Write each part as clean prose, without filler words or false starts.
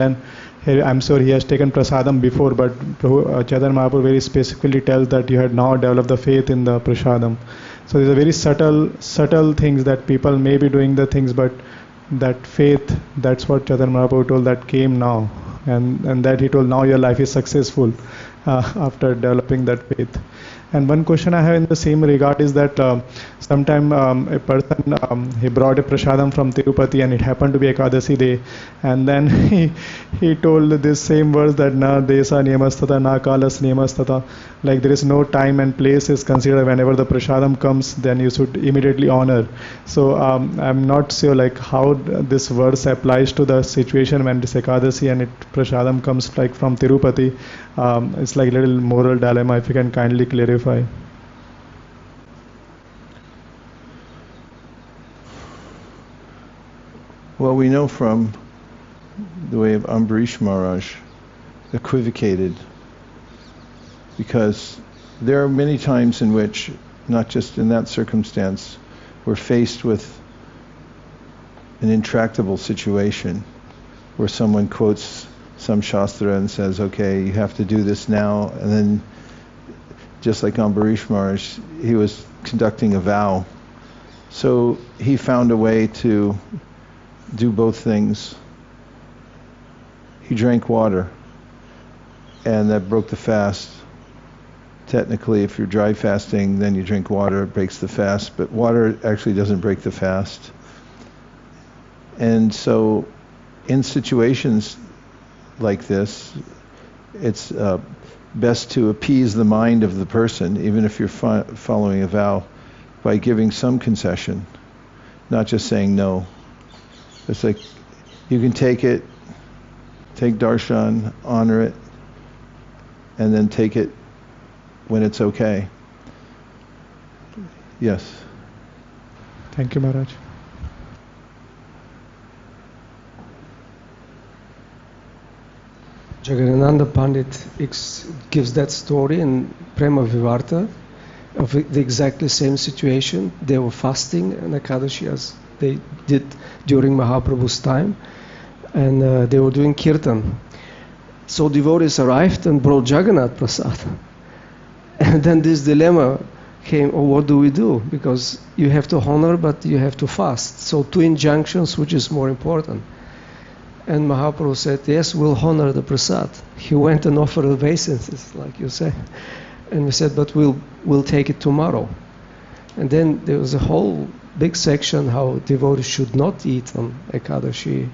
then I'm sure he has taken prasadam before, but Chaitanya Mahaprabhu very specifically tells that you had now developed the faith in the prasadam. So these are very subtle things that people may be doing the things, but that faith, that's what Chaitanya Mahaprabhu told, that came now. And that he told, now your life is successful after developing that faith. And one question I have in the same regard is that sometime a person, he brought a prasadam from Tirupati and it happened to be Ekadasi day, and then he told this same verse that na desa niyamastata na kalas niyamastata, like there is no time and place is considered. Whenever the prasadam comes, then you should immediately honor. So I'm not sure like how this verse applies to the situation when this Ekadasi and it prasadam comes like from Tirupati. It's like a little moral dilemma, if you can kindly clarify. Well, we know from the way of Ambarish Maharaj equivocated, because there are many times in which, not just in that circumstance, we're faced with an intractable situation where someone quotes some shastra and says, okay, you have to do this now, and then just like Ambarish Maharaj, he was conducting a vow. So he found a way to do both things. He drank water, and that broke the fast. Technically, if you're dry fasting, then you drink water, it breaks the fast, but water actually doesn't break the fast. And so in situations like this, it's best to appease the mind of the person, even if you're following a vow, by giving some concession, not just saying no. It's like, you can take it, take darshan, honor it, and then take it when it's okay. Yes. Thank you, Maharaj. Jagadananda Pandit gives that story in Prema Vivarta of the exactly same situation. They were fasting in Ekadashi as they did during Mahaprabhu's time, and they were doing kirtan. So devotees arrived and brought Jagannath Prasad. And then this dilemma came, oh, what do we do? Because you have to honor, but you have to fast. So two injunctions, which is more important? And Mahaprabhu said, yes, we'll honor the prasad. He went and offered obeisances, like you said. And we said, but we'll take it tomorrow. And then there was a whole big section how devotees should not eat on Ekadashi.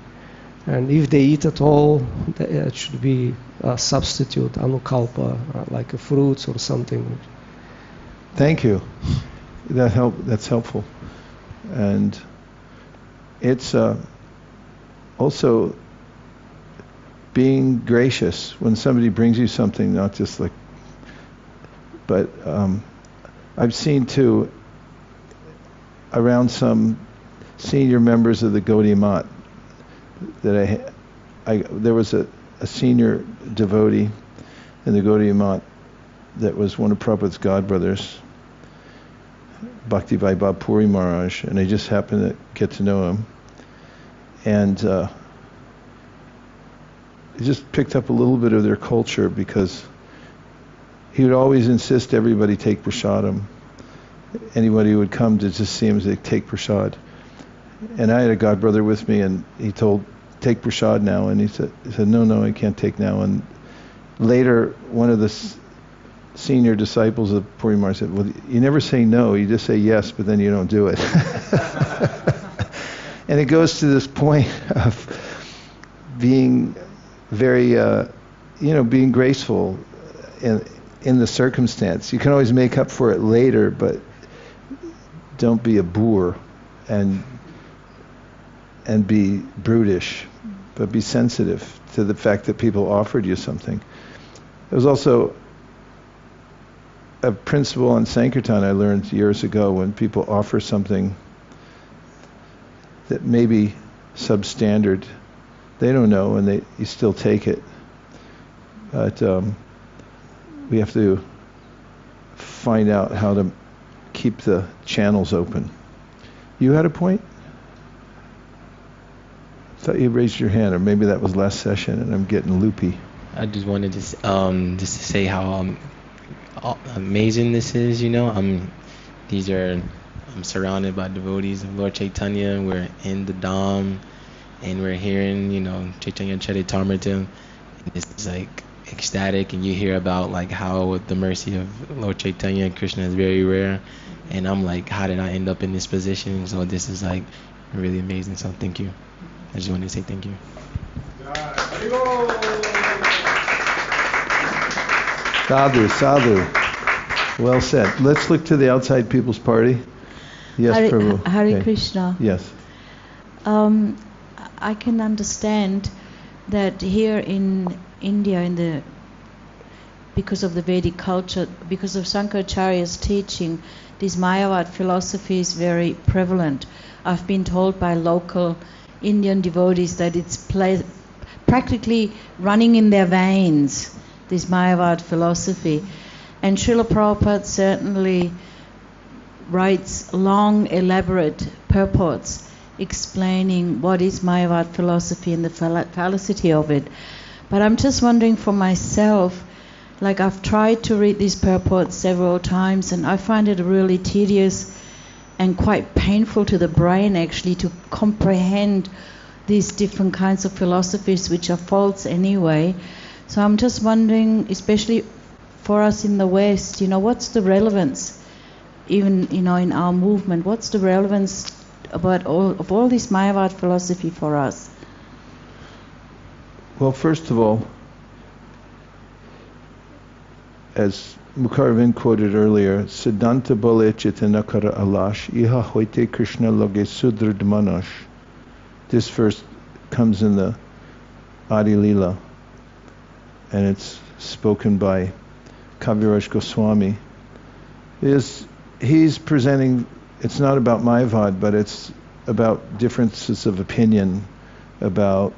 And if they eat at all, it should be a substitute, anukalpa, like a fruits or something. Thank you. That's helpful. And it's also being gracious when somebody brings you something, not just like, but I've seen too, around some senior members of the Gaudiya Math, that there was a senior devotee in the Gaudiya Math that was one of Prabhupada's godbrothers, Bhakti Vaibhav Puri Maharaj, and I just happened to get to know him. And he just picked up a little bit of their culture, because he would always insist everybody take prasadam. Anybody who would come to just see him, they take prasad. And I had a godbrother with me, and he told, take prasad now. And he said, no, I can't take now. And later, one of the senior disciples of Puri Maharaj said, well, you never say no, you just say yes, but then you don't do it. And it goes to this point of being very, being graceful in the circumstance. You can always make up for it later, but don't be a boor and be brutish, but be sensitive to the fact that people offered you something. There was also a principle on Sankirtan I learned years ago: when people offer something that may be substandard, they don't know, and you still take it. But we have to find out how to keep the channels open. You had a point? thought you raised your hand, or maybe that was last session, and I'm getting loopy. I just wanted to just to say how amazing this is. I'm surrounded by devotees of Lord Chaitanya. We're in the Dham, and we're hearing Chaitanya Charitamrita, and it's like ecstatic. And you hear about like how the mercy of Lord Chaitanya and Krishna is very rare. And I'm like, how did I end up in this position? So this is like really amazing. So thank you. I just wanted to say thank you. Sadhu, sadhu. Well said. Let's look to the outside people's party. Yes, Prabhu. Hare Okay. Krishna. Yes. I can understand that here in India, because of the Vedic culture, because of Shankaracharya's teaching, this Mayavad philosophy is very prevalent. I've been told by local Indian devotees that it's practically running in their veins, this Mayavad philosophy. And Srila Prabhupada certainly writes long, elaborate purports explaining what is Mayavad philosophy and the fallacy of it. But I'm just wondering for myself, like I've tried to read these purports several times, and I find it really tedious and quite painful to the brain actually to comprehend these different kinds of philosophies which are false anyway. So I'm just wondering, especially for us in the West, what's the relevance, even in our movement, what's the relevance about all this Mayavad philosophy for us? Well, first of all, as Mukharvind quoted earlier, Siddhanta bole chitanakara alash, iha hoite Krishna loge sudrid manash. This verse comes in the Adi Lila, and it's spoken by Kaviraj Goswami. He's presenting, it's not about Mayavad, but it's about differences of opinion about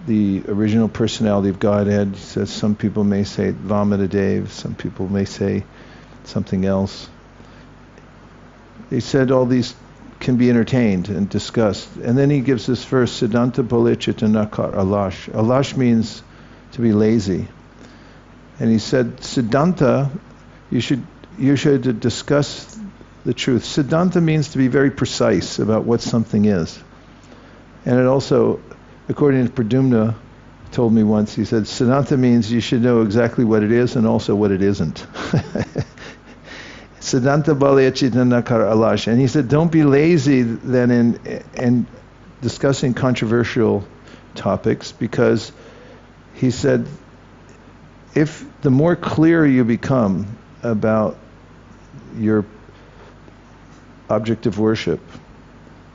the original personality of Godhead. He says some people may say Vamanadev, some people may say something else. He said all these can be entertained and discussed. And then he gives this verse, Siddhanta Bolichitanakar Alash. Alash means to be lazy. And he said, Siddhanta, you should discuss the truth. Siddhanta means to be very precise about what something is. And it also, according to Pradumna, told me once, he said, Siddhanta means you should know exactly what it is and also what it isn't. Siddhanta Balaya Chitanakar Alash. And he said, don't be lazy then in discussing controversial topics, because he said, if the more clear you become about your object of worship,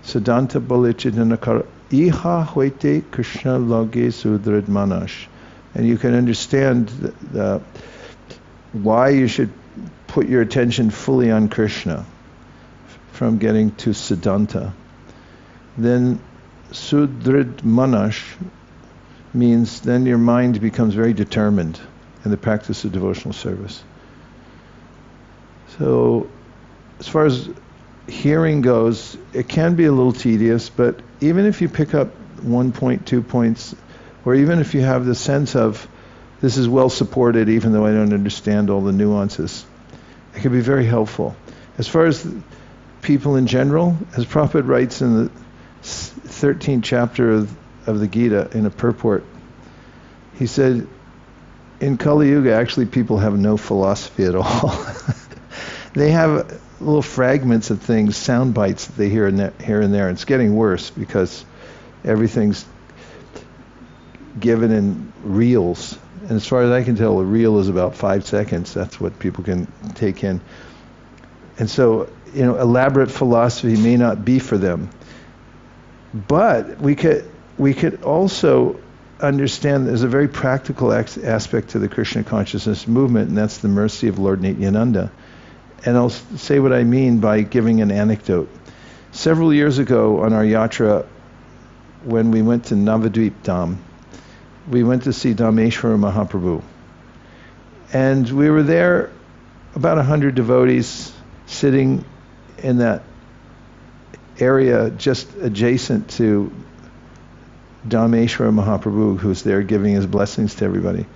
Siddhanta Balaya Chitanakar Iha hoite Krishna loge sudrid manash. And you can understand why you should put your attention fully on Krishna from getting to Siddhanta. Then sudrid manash means then your mind becomes very determined in the practice of devotional service. So as far as hearing goes, it can be a little tedious, but even if you pick up 1 point, 2 points, or even if you have the sense of this is well supported even though I don't understand all the nuances, it can be very helpful. As far as people in general, as Prabhupada writes in the 13th chapter of the Gita in a purport, he said, in Kali Yuga actually people have no philosophy at all. They have little fragments of things, sound bites that they hear here and there. It's getting worse because everything's given in reels. And as far as I can tell, a reel is about 5 seconds. That's what people can take in. And so, elaborate philosophy may not be for them. But we could also understand there's a very practical aspect to the Krishna consciousness movement, and that's the mercy of Lord Nityananda. And I'll say what I mean by giving an anecdote. Several years ago on our yatra, when we went to Navadvip Dham, we went to see Dhameshwara Mahaprabhu. And we were there, about 100 devotees sitting in that area just adjacent to Dhameshwara Mahaprabhu, who's there giving his blessings to everybody.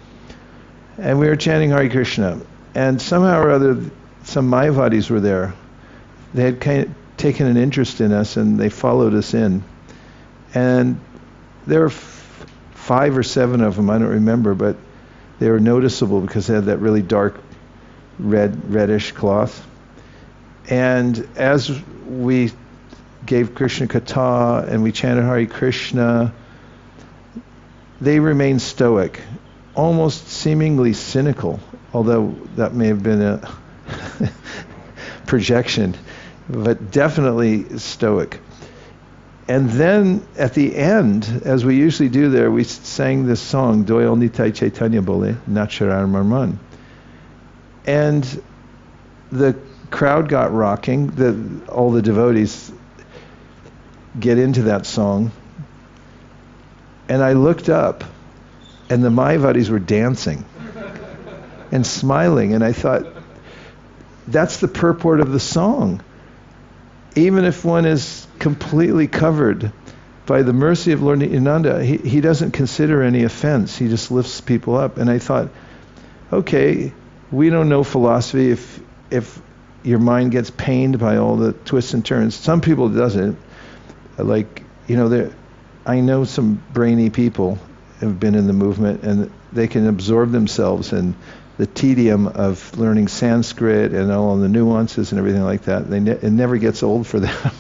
And we were chanting Hare Krishna. And somehow or other, some Mayavadis were there. They had kind of taken an interest in us, and they followed us in. And there were 5 or 7 of them, I don't remember, but they were noticeable because they had that really dark reddish cloth. And as we gave Krishna Katha and we chanted Hare Krishna, they remained stoic, almost seemingly cynical, although that may have been a projection, but definitely stoic. And then at the end, as we usually do there, we sang this song, Doyal Nitai Caitanya Bole, Nacharar Marman. And the crowd got rocking, all the devotees get into that song. And I looked up, and the Mayavadis were dancing and smiling, and I thought, that's the purport of the song. Even if one is completely covered by the mercy of Lord Nityananda, he doesn't consider any offense. He just lifts people up. And I thought, okay, we don't know philosophy if your mind gets pained by all the twists and turns. Some people doesn't. Like, I know some brainy people have been in the movement, and they can absorb themselves in the tedium of learning Sanskrit and all the nuances and everything like that. It never gets old for them.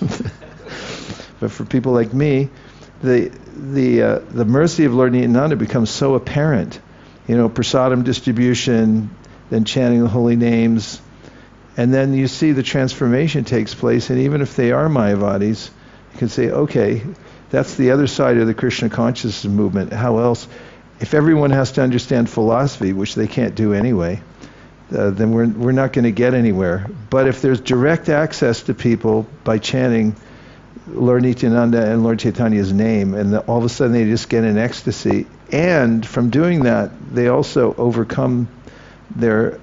But for people like me, the mercy of Lord Nityananda becomes so apparent. Prasadam distribution, then chanting the holy names, and then you see the transformation takes place. And even if they are Mayavadis, you can say, okay, that's the other side of the Krishna consciousness movement. How else? If everyone has to understand philosophy, which they can't do anyway, then we're not going to get anywhere. But if there's direct access to people by chanting Lord Nityananda and Lord Chaitanya's name, and all of a sudden they just get in ecstasy, and from doing that they also overcome their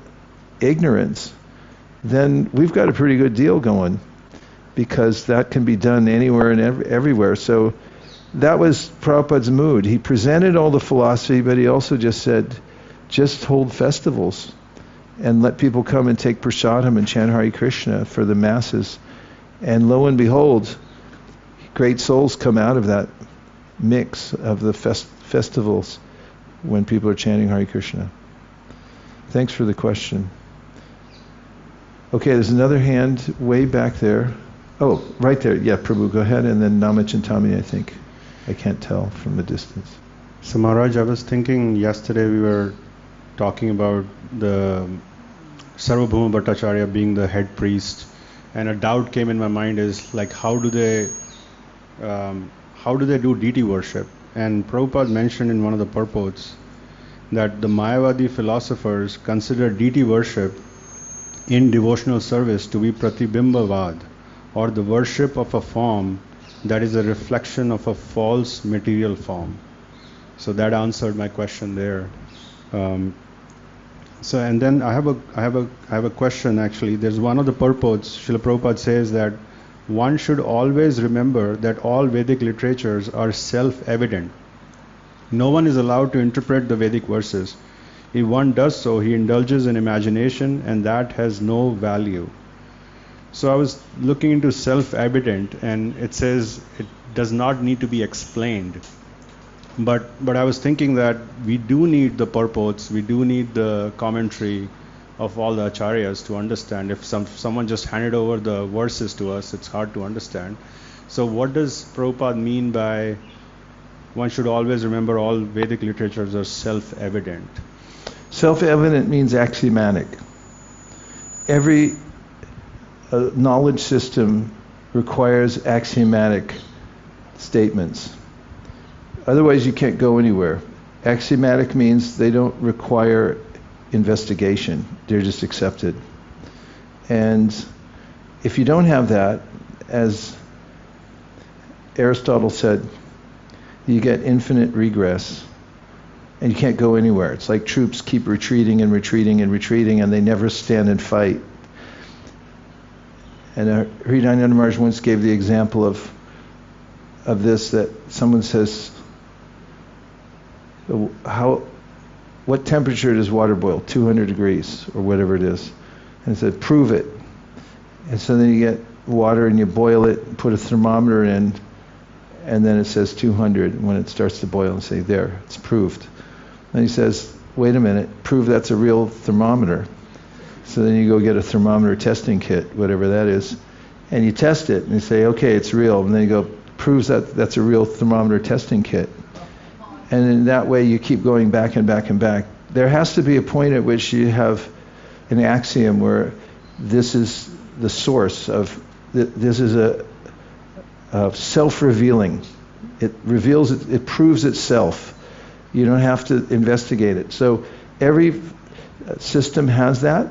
ignorance, then we've got a pretty good deal going, because that can be done anywhere and everywhere. So that was Prabhupada's mood. He presented all the philosophy, but he also just said, just hold festivals and let people come and take prasadam and chant Hare Krishna for the masses. And lo and behold, great souls come out of that mix of the festivals when people are chanting Hare Krishna. Thanks for the question. Okay, there's another hand way back there. Oh, right there. Yeah, Prabhu, go ahead. And then Namachintami, I think. I can't tell from the distance. So Maharaj, I was thinking yesterday we were talking about the Sarvabhauma Bhattacharya being the head priest, and a doubt came in my mind is like how do they do deity worship? And Prabhupada mentioned in one of the purports that the Mayavadi philosophers consider deity worship in devotional service to be Pratibimbavad, or the worship of a form that is a reflection of a false material form. So that answered my question there. So and then I have a question actually. There's one of the purports. Srila Prabhupada says that one should always remember that all Vedic literatures are self-evident. No one is allowed to interpret the Vedic verses. If one does so, he indulges in imagination, and that has no value. So I was looking into self-evident, and it says it does not need to be explained. But I was thinking that we do need the purports, we do need the commentary of all the acharyas to understand. If someone just handed over the verses to us, it's hard to understand. So what does Prabhupada mean by one should always remember all Vedic literatures are self-evident? Self-evident means axiomatic. Every knowledge system requires axiomatic statements. Otherwise you can't go anywhere. Axiomatic means they don't require investigation. They're just accepted. And if you don't have that, as Aristotle said, you get infinite regress. And you can't go anywhere. It's like troops keep retreating and retreating and retreating, and they never stand and fight. And Hridayananda Maharaj once gave the example of this, that someone says, what temperature does water boil? 200 degrees or whatever it is. And it said, prove it. And so then you get water and you boil it, put a thermometer in, and then it says 200 when it starts to boil, and say, there, it's proved. Then he says, wait a minute, prove that's a real thermometer. So then you go get a thermometer testing kit, whatever that is, and you test it, and you say, okay, it's real. And then you go, proves that that's a real thermometer testing kit. And in that way you keep going back and back and back. There has to be a point at which you have an axiom where this is the source of, this is a self-revealing. It reveals, it proves itself. You don't have to investigate it. So every system has that.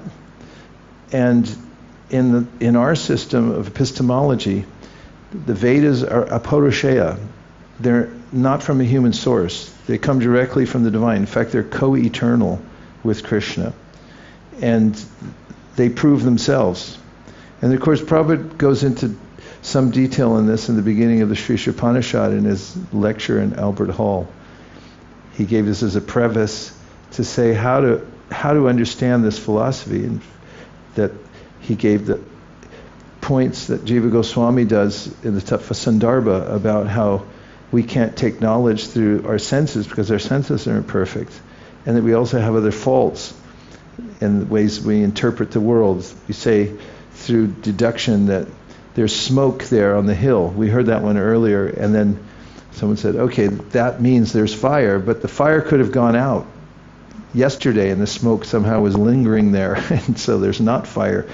And in our system of epistemology, the Vedas are apaurushaya. They're not from a human source. They come directly from the divine. In fact, they're co-eternal with Krishna. And they prove themselves. And of course, Prabhupada goes into some detail in this in the beginning of the Sri Upanishad in his lecture in Albert Hall. He gave this as a preface to say how to understand this philosophy, and that he gave the points that Jiva Goswami does in the Tattva Sandarbha about how we can't take knowledge through our senses because our senses are imperfect, and that we also have other faults in the ways we interpret the world. We say through deduction that there's smoke there on the hill. We heard that one earlier, and then someone said, okay, that means there's fire, but the fire could have gone out yesterday and the smoke somehow was lingering there, and so there's not fire.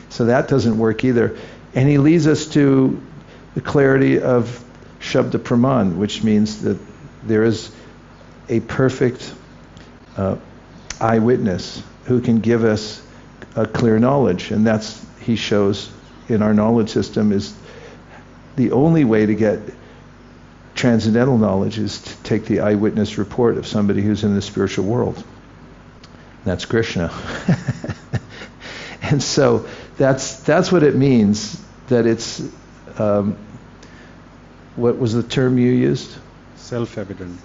So that doesn't work either. And he leads us to the clarity of Shabda Praman, which means that there is a perfect eyewitness who can give us a clear knowledge. And that's, he shows in our knowledge system, is the only way to get transcendental knowledge is to take the eyewitness report of somebody who's in the spiritual world. That's Krishna. And so that's what it means, that it's, what was the term you used? Self-evident.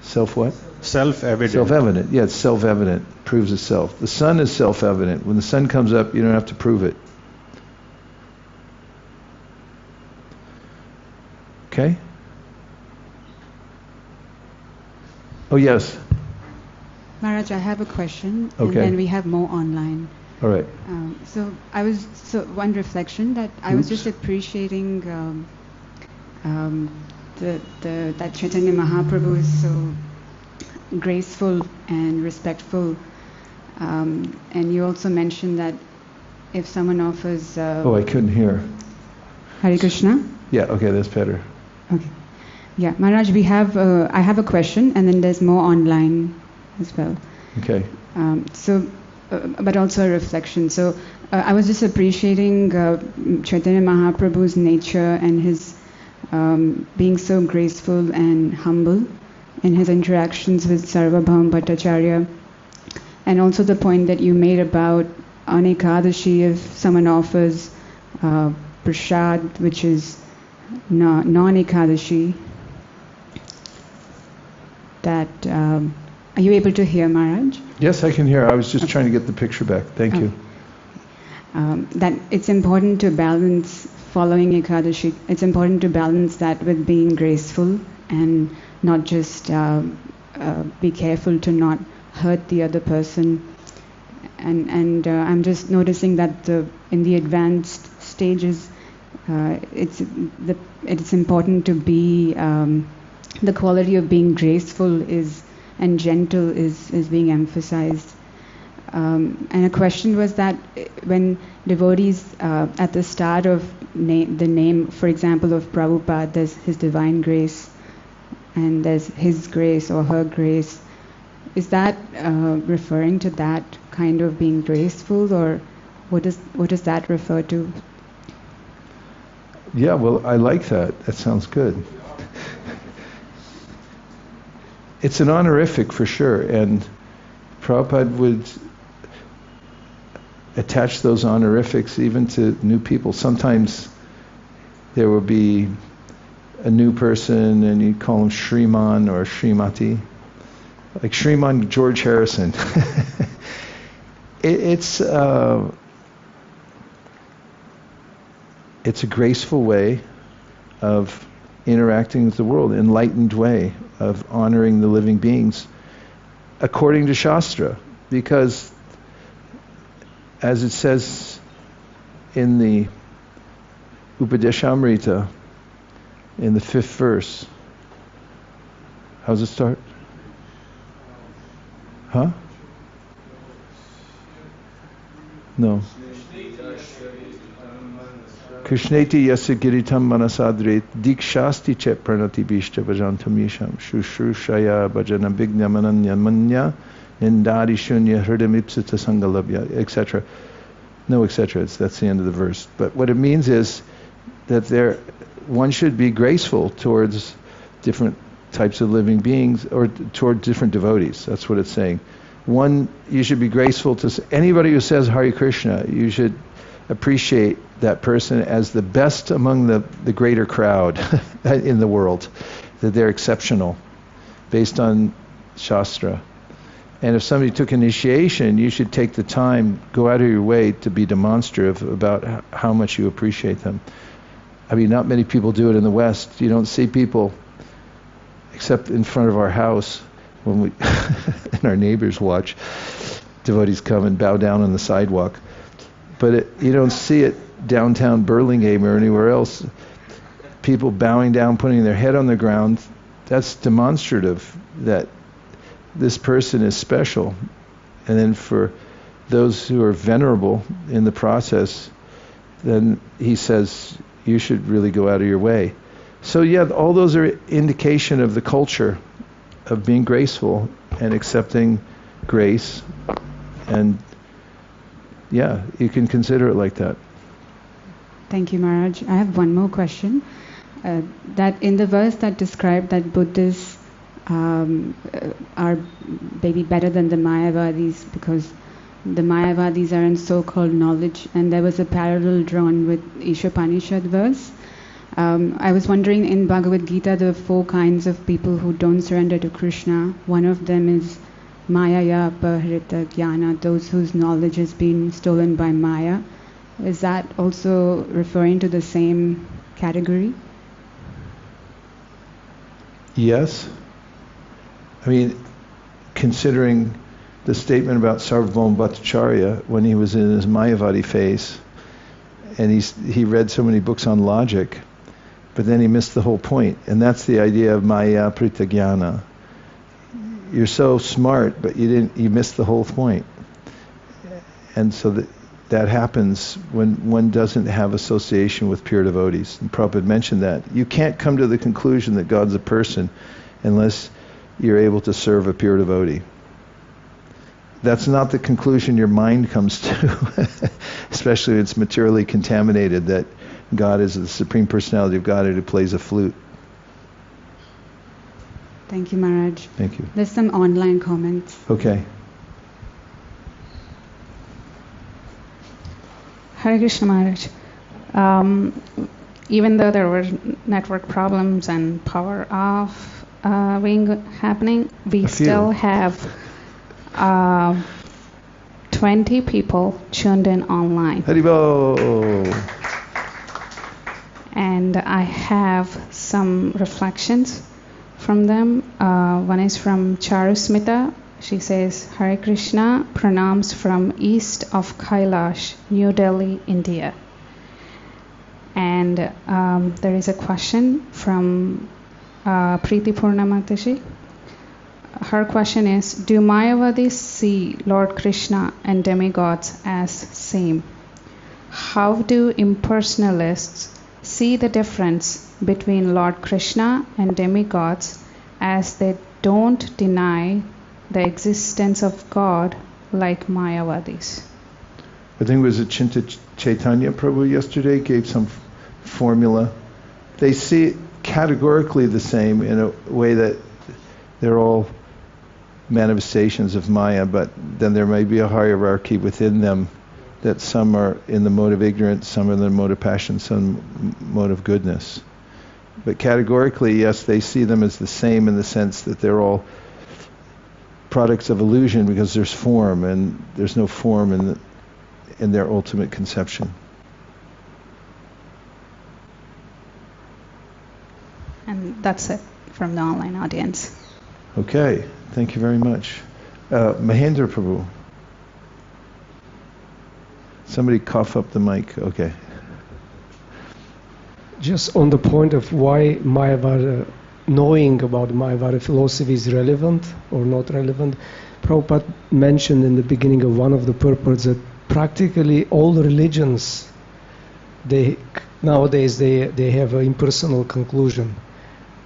Self what? Self-evident. Self-evident. Yeah, it's self-evident. Proves itself. The sun is self-evident. When the sun comes up, you don't have to prove it. Okay? Oh, yes. Maharaj, I have a question, Okay. and then we have more online. All right. One reflection that I was just appreciating that Chaitanya Mahaprabhu is so graceful and respectful, and you also mentioned that if someone offers I couldn't hear. Hare Krishna. Yeah, okay, that's better. Okay. Yeah, Maharaj, I have a question, and then there's more online as well. Okay. But also a reflection. So I was just appreciating Chaitanya Mahaprabhu's nature and his being so graceful and humble in his interactions with Sarvabhaum Bhattacharya, and also the point that you made about on Ekadashi, if someone offers prasad, which is non-Ekadashi, that are you able to hear, Maharaj? Yes, I can hear. I was just trying to get the picture back. Thank you. That it's important to balance following Ekadashi. It's important to balance that with being graceful and not just be careful to not hurt the other person. And I'm just noticing that in the advanced stages, it's important to be the quality of being graceful and gentle is being emphasized. And a question was that when devotees at the start of the name, for example, of Prabhupada, there's His Divine Grace and there's His Grace or Her Grace. Is that referring to that kind of being graceful, or what does that refer to? Yeah, well, I like that. That sounds good. It's an honorific for sure, and Prabhupada would attach those honorifics even to new people. Sometimes there will be a new person and you call them Shriman or Shrimati, like Sriman George Harrison. It's a graceful way of interacting with the world, enlightened way of honoring the living beings according to Shastra. Because as it says in the Upadeshamrita, in the 5th verse, how does it start? Huh? No. Krishneti yasya giritam manasadre dikshasti chet pranati bishta vajantam yisham shushushaya bhajana bhignamananya manya nindari shunya hridam ipsita sangalabhya, etc. No, etc. That's the end of the verse. But what it means is that one should be graceful towards different types of living beings, or toward different devotees. That's what it's saying. One, you should be graceful to anybody who says Hare Krishna. You should appreciate that person as the best among the greater crowd in the world, that they're exceptional based on Shastra. And if somebody took initiation, you should take the time, go out of your way to be demonstrative about how much you appreciate them. I mean, not many people do it in the West. You don't see people, except in front of our house, when we and our neighbors watch, devotees come and bow down on the sidewalk. But you don't see it downtown Burlingame or anywhere else. People bowing down, putting their head on the ground. That's demonstrative that this person is special. And then for those who are venerable in the process, then he says, you should really go out of your way. So yeah, all those are indication of the culture of being graceful and accepting grace. And yeah, you can consider it like that. Thank you, Maharaj. I have one more question. That in the verse that described that Buddhists are maybe better than the Mayavadis because the Mayavadis are in so-called knowledge, and there was a parallel drawn with Ishopanishad verse. I was wondering, in Bhagavad Gita, there are 4 kinds of people who don't surrender to Krishna. One of them is Mayaya Pahrita Jnana, those whose knowledge has been stolen by Maya. Is that also referring to the same category? Yes. I mean, considering the statement about Sarvabhauma Bhattacharya when he was in his Mayavadi phase, and he read so many books on logic, but then he missed the whole point. And that's the idea of Maya Pritagyana. You're so smart, but you missed the whole point. And so that happens when one doesn't have association with pure devotees. And Prabhupada mentioned that. You can't come to the conclusion that God's a person unless you're able to serve a pure devotee. That's not the conclusion your mind comes to, especially if it's materially contaminated, that God is the Supreme Personality of Godhead who plays a flute. Thank you, Maharaj. Thank you. There's some online comments. Okay. Hare Krishna, Maharaj. Even though there were network problems and power off happening, we still have 20 people tuned in online. Haribo! And I have some reflections from them. One is from Charusmita. She says, Hare Krishna, pranams from east of Kailash, New Delhi, India. And there is a question from Preeti Purnamataji. Her question is, do Mayavadis see Lord Krishna and demigods as same? How do impersonalists see the difference between Lord Krishna and demigods, as they don't deny the existence of God like Mayavadis? I think it was Caitanya Prabhu yesterday gave some formula. They see it categorically the same in a way that they're all manifestations of Maya, but then there may be a hierarchy within them, that some are in the mode of ignorance, some are in the mode of passion, some mode of goodness. But categorically, yes, they see them as the same in the sense that they're all products of illusion because there's form, and there's no form in their ultimate conception. And that's it from the online audience. Okay, thank you very much. Mahendra Prabhu. Somebody cough up the mic. Okay. Just on the point of why Mayavada, knowing about Mayavada philosophy is relevant or not relevant, Prabhupada mentioned in the beginning of one of the purports that practically all religions, nowadays they have an impersonal conclusion,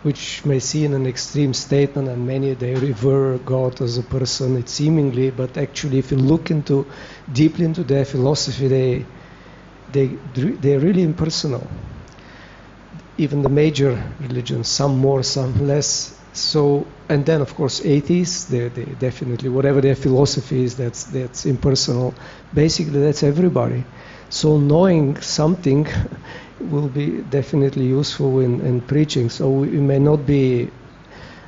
which may seem an extreme statement, and many they revere God as a person, it seemingly, but actually if you look deeply into their philosophy, they're really impersonal. Even the major religions, some more, some less. So, and then of course atheists, they definitely, whatever their philosophy is, that's impersonal. Basically, that's everybody. So knowing something will be definitely useful in preaching. So we may not be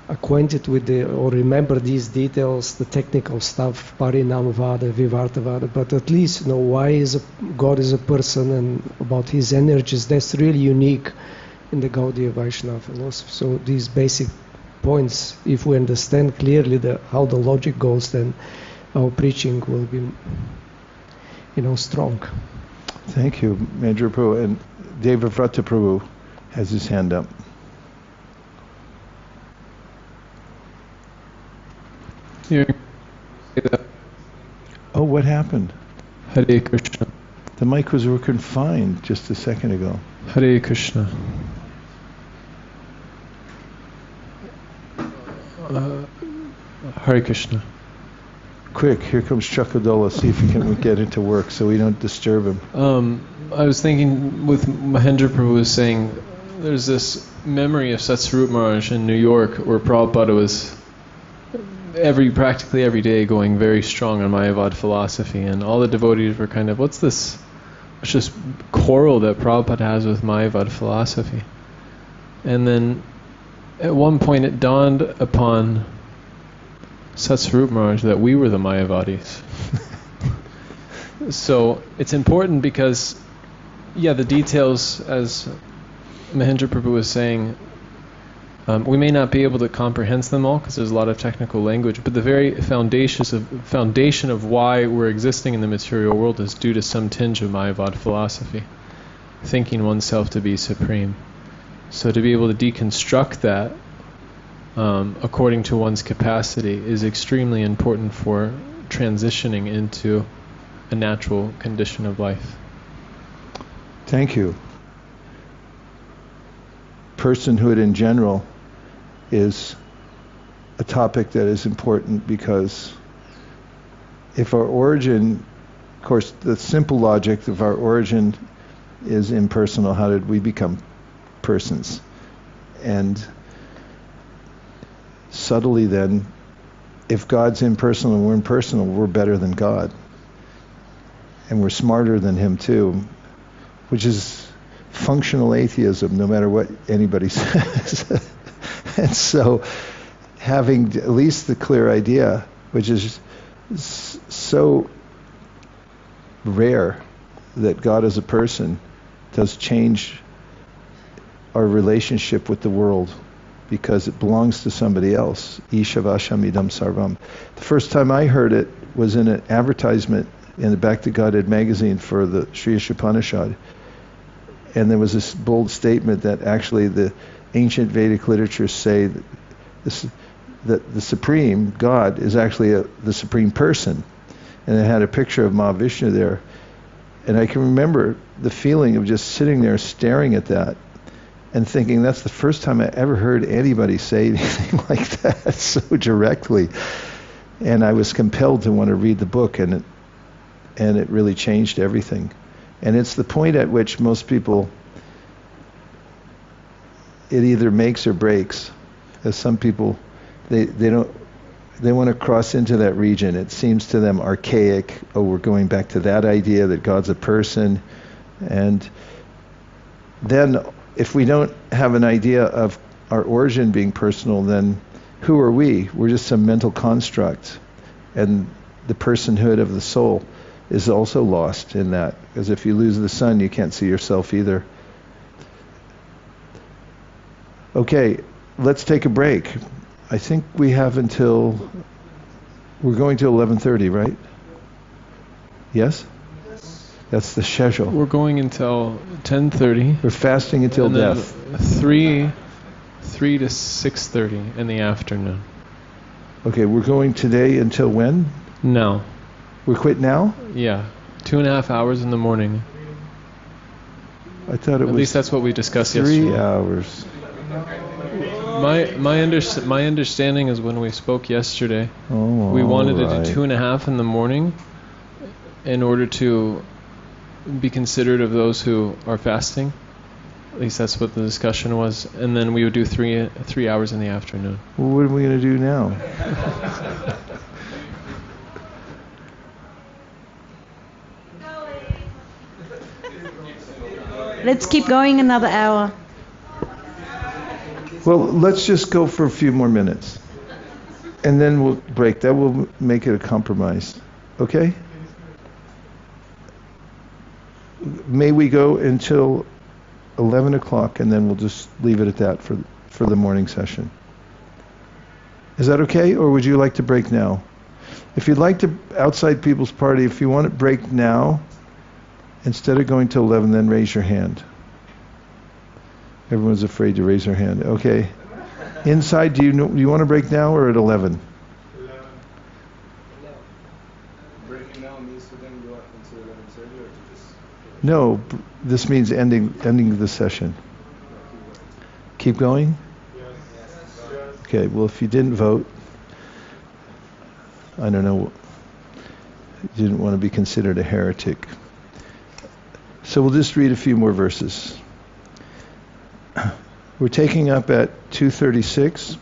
acquainted with or remember these details, the technical stuff, Parinamavada, Vivartavada, but at least know why God is a person and about his energies. That's really unique in the Gaudiya Vaishnava philosophy. So these basic points, if we understand clearly how the logic goes, then our preaching will be, strong. Thank you, Major Prabhu. And Devavrata Prabhu has his hand up. Oh, what happened? Hare Krishna. The mic was working fine just a second ago. Hare Krishna. Hare Krishna. Quick, here comes Chakadola. See if he can get into work so we don't disturb him. I was thinking with Mahendra Prabhu was saying there's this memory of Satsvarup Maharaj in New York where Prabhupada was practically every day going very strong on Mayavad philosophy, and all the devotees were kind of, what's this quarrel that Prabhupada has with Mayavad philosophy? And then at one point it dawned upon Satsvarup Maharaj that we were the Mayavadis. So it's important because, the details, as Mahendra Prabhu was saying, we may not be able to comprehend them all because there's a lot of technical language, but the very foundation of why we're existing in the material world is due to some tinge of Mayavad philosophy, thinking oneself to be supreme. So to be able to deconstruct that according to one's capacity is extremely important for transitioning into a natural condition of life. Thank you. Personhood in general is a topic that is important because if our origin, of course, the simple logic of our origin is impersonal, how did we become persons? And subtly then, if God's impersonal and we're impersonal, we're better than God. And we're smarter than him too, which is functional atheism, no matter what anybody says. And so having at least the clear idea, which is so rare, that God as a person does change our relationship with the world because it belongs to somebody else. Ishavashamidam sarvam. The first time I heard it was in an advertisement in the Back to Godhead magazine for the Sri Upanishad. And there was this bold statement that actually the ancient Vedic literatures say that the Supreme God is actually the Supreme Person. And it had a picture of Mahavishnu there. And I can remember the feeling of just sitting there staring at that and thinking, that's the first time I ever heard anybody say anything like that so directly. And I was compelled to want to read the book, and it really changed everything. And it's the point at which most people, it either makes or breaks. As some people, they want to cross into that region. It seems to them archaic. Oh, we're going back to that idea that God's a person. And then if we don't have an idea of our origin being personal, then who are we? We're just some mental construct. And the personhood of the soul is also lost in that. Because if you lose the sun, you can't see yourself either. Okay, let's take a break. I think we have until, we're going to 11:30, right? Yes? That's the schedule. We're going until 10:30. We're fasting until and then death. 3 to 6:30 in the afternoon. Okay, we're going today until when? No. We quit now? Yeah. 2.5 hours in the morning. I thought it was At least that's what we discussed 3 yesterday. hours. My understanding is when we spoke yesterday, Oh, we wanted to right. do 2.5 in the morning in order to be considerate of those who are fasting. At least that's what the discussion was. And then we would do 3 hours in the afternoon. Well, what are we going to do now? Let's keep going another hour. Well, let's just go for a few more minutes. And then we'll break. That will make it a compromise. Okay? May we go until 11 o'clock, and then we'll just leave it at that for the morning session. Is that okay, or would you like to break now? If you'd like to, outside people's party, if you want to break now, instead of going to 11, then raise your hand. Everyone's afraid to raise their hand. Okay. Inside, do you want to break now or at 11? 11. Breaking now means to then go until 11:30 or to just... No, this means ending the session. Keep going? Yes. Okay, well, if you didn't vote, I don't know, you didn't want to be considered a heretic. So we'll just read a few more verses. We're taking up at 236.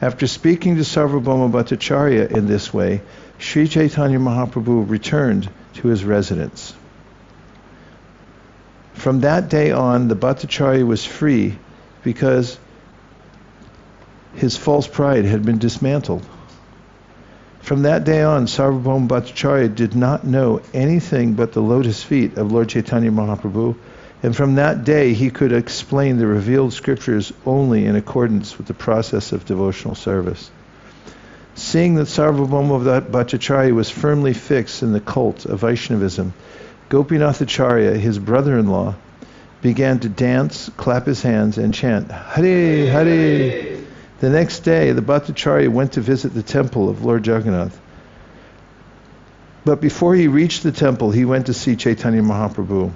After speaking to Sarvabhauma Bhattacharya in this way, Sri Chaitanya Mahaprabhu returned to his residence. From that day on, the Bhattacharya was free because his false pride had been dismantled. From that day on, Sarvabhauma Bhattacharya did not know anything but the lotus feet of Lord Chaitanya Mahaprabhu, and from that day he could explain the revealed scriptures only in accordance with the process of devotional service. Seeing that Sarvabhauma Bhattacharya was firmly fixed in the cult of Vaishnavism, Gopinathacharya, his brother-in-law, began to dance, clap his hands, and chant, Hare, Hare. The next day, the Bhattacharya went to visit the temple of Lord Jagannath. But before he reached the temple, he went to see Chaitanya Mahaprabhu.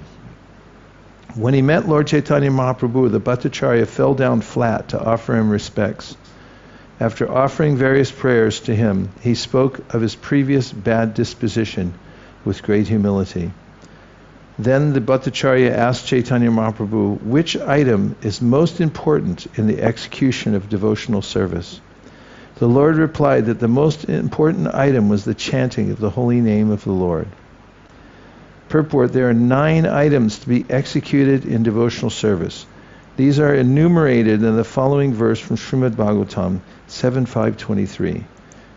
When he met Lord Chaitanya Mahaprabhu, the Bhattacharya fell down flat to offer him respects. After offering various prayers to him, he spoke of his previous bad disposition with great humility. Then the Bhattacharya asked Chaitanya Mahaprabhu, which item is most important in the execution of devotional service? The Lord replied that the most important item was the chanting of the holy name of the Lord. Purport, there are 9 items to be executed in devotional service. These are enumerated in the following verse from Srimad Bhagavatam 7.5.23.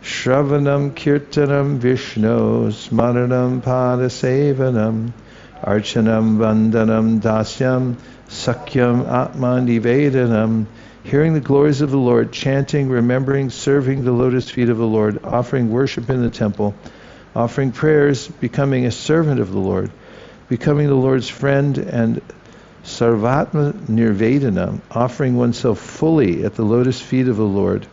Shravanam kirtanam Vishno smaranam padasevanam Archanam Vandanam Dasyam Sakyam Atman Nivedanam. Hearing the glories of the Lord, chanting, remembering, serving the lotus feet of the Lord, offering worship in the temple, offering prayers, becoming a servant of the Lord, becoming the Lord's friend, and Sarvatma Nirvedana, offering oneself fully at the lotus feet of the Lord.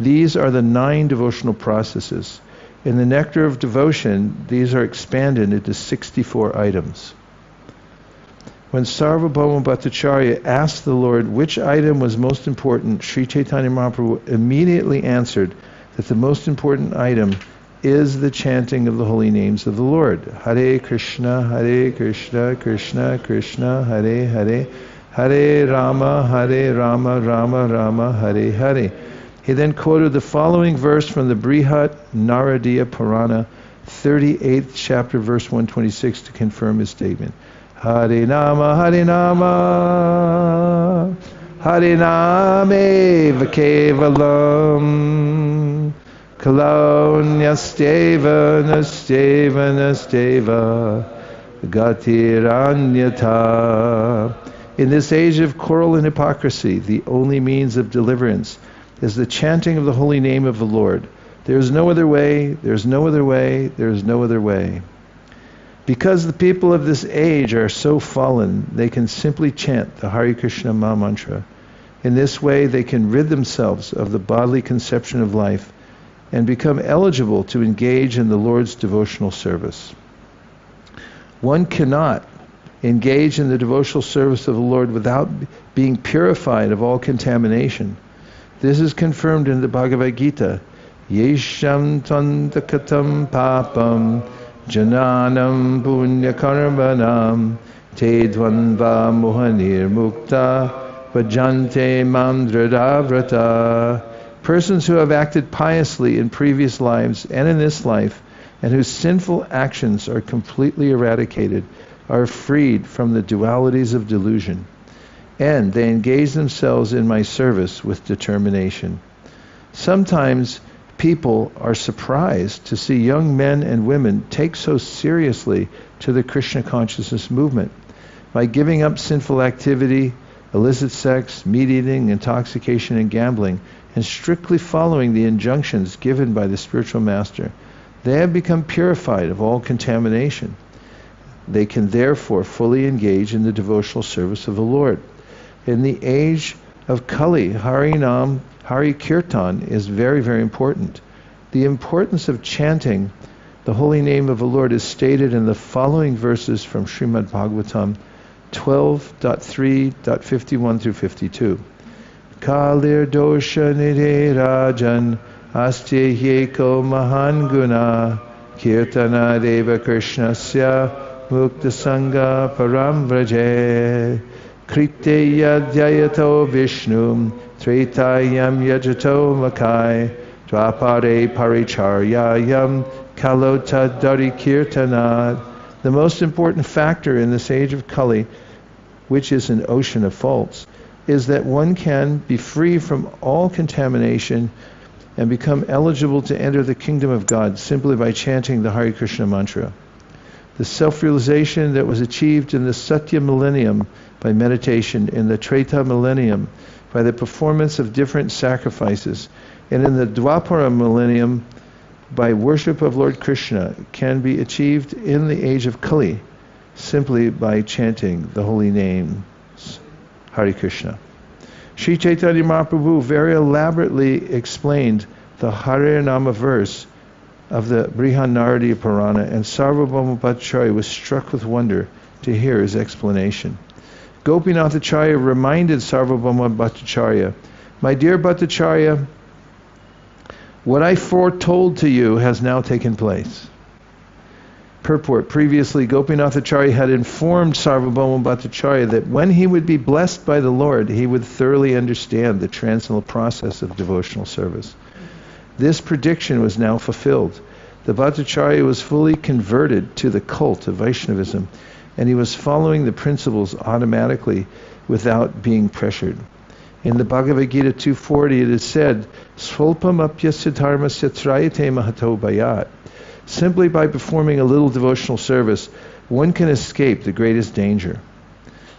These are the 9 devotional processes. In the nectar of devotion, these are expanded into 64 items. When Sarvabhauma Bhattacharya asked the Lord which item was most important, Sri Chaitanya Mahaprabhu immediately answered that the most important item is the chanting of the holy names of the Lord. Hare Krishna, Krishna Krishna, Hare Hare, Hare Rama, Rama Rama, Hare Hare. He then quoted the following verse from the Brihat Naradiya Purana, 38th chapter, verse 126, to confirm his statement. Hare Nama, Hare Nama, Harinameva kevalam Kalo Nasteva Nasteva Nasteva Gatiranyata. In this age of quarrel and hypocrisy, the only means of deliverance is the chanting of the holy name of the Lord. There is no other way, there is no other way, there is no other way. Because the people of this age are so fallen, they can simply chant the Hare Krishna Maha Mantra. In this way, they can rid themselves of the bodily conception of life and become eligible to engage in the Lord's devotional service. One cannot engage in the devotional service of the Lord without being purified of all contamination. This is confirmed in the Bhagavad Gita. Yesham tantakatam papam jananam punyakarmanam te dvanva mohanir mukta bhajante mandradavrata. Persons who have acted piously in previous lives and in this life, and whose sinful actions are completely eradicated, are freed from the dualities of delusion, and they engage themselves in my service with determination. Sometimes people are surprised to see young men and women take so seriously to the Krishna consciousness movement. By giving up sinful activity, illicit sex, meat eating, intoxication, and gambling, and strictly following the injunctions given by the spiritual master, they have become purified of all contamination. They can therefore fully engage in the devotional service of the Lord. In the age of Kali, Harinam, Hari Kirtan is very, very important. The importance of chanting the holy name of the Lord is stated in the following verses from Srimad Bhagavatam 12.3.51 through 52. Kalir dosha nidhe rajan astye yeko mahan guna kirtana deva krishnasya mukta sangha param vraje krite yadyayato vishnum tretayam yajato makai dvapare paricharyayam kalota dari kirtanad. The most important factor in this age of Kali, which is an ocean of faults, is that one can be free from all contamination and become eligible to enter the kingdom of God simply by chanting the Hare Krishna mantra. The self-realization that was achieved in the Satya millennium by meditation, in the Treta millennium by the performance of different sacrifices, and in the Dwapara millennium by worship of Lord Krishna, can be achieved in the age of Kali simply by chanting the holy name Hare Krishna. Sri Caitanya Mahaprabhu very elaborately explained the Hare Nama verse of the Brihanaradiya Purana, and Sarvabhauma Bhattacharya was struck with wonder to hear his explanation. Gopinathacharya reminded Sarvabhauma Bhattacharya, "My dear Bhattacharya, what I foretold to you has now taken place." Purport. Previously, Gopinathacharya had informed Sarvabhauma Bhattacharya that when he would be blessed by the Lord, he would thoroughly understand the transcendental process of devotional service. This prediction was now fulfilled. The Bhattacharya was fully converted to the cult of Vaishnavism, and he was following the principles automatically without being pressured. In the Bhagavad Gita 240 it is said, Swalpam apyasya dharmasya trayate mahato bhayat. Simply by performing a little devotional service, one can escape the greatest danger.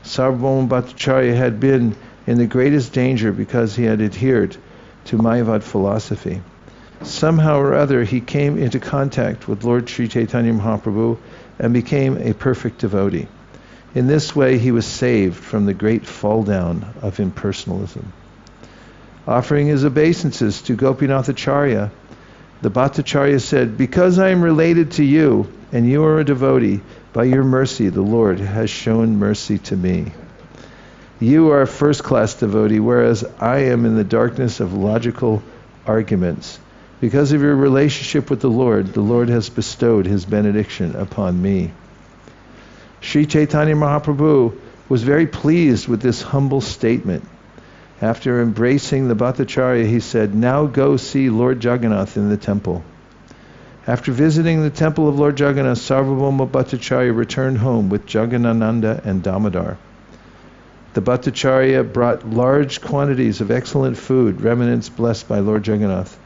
Sarvabhauma Bhattacharya had been in the greatest danger because he had adhered to Mayavad philosophy. Somehow or other he came into contact with Lord Sri Caitanya Mahaprabhu and became a perfect devotee. In this way he was saved from the great fall down of impersonalism. Offering his obeisances to Gopinathacharya, the Bhattacharya said, "Because I am related to you and you are a devotee, by your mercy the Lord has shown mercy to me. You are a first-class devotee, whereas I am in the darkness of logical arguments. Because of your relationship with the Lord has bestowed his benediction upon me." Sri Caitanya Mahaprabhu was very pleased with this humble statement. After embracing the Bhattacharya, he said, "Now go see Lord Jagannath in the temple." After visiting the temple of Lord Jagannath, Sarvabhauma Bhattacharya returned home with Jagannananda and Damodar. The Bhattacharya brought large quantities of excellent food, remnants blessed by Lord Jagannath.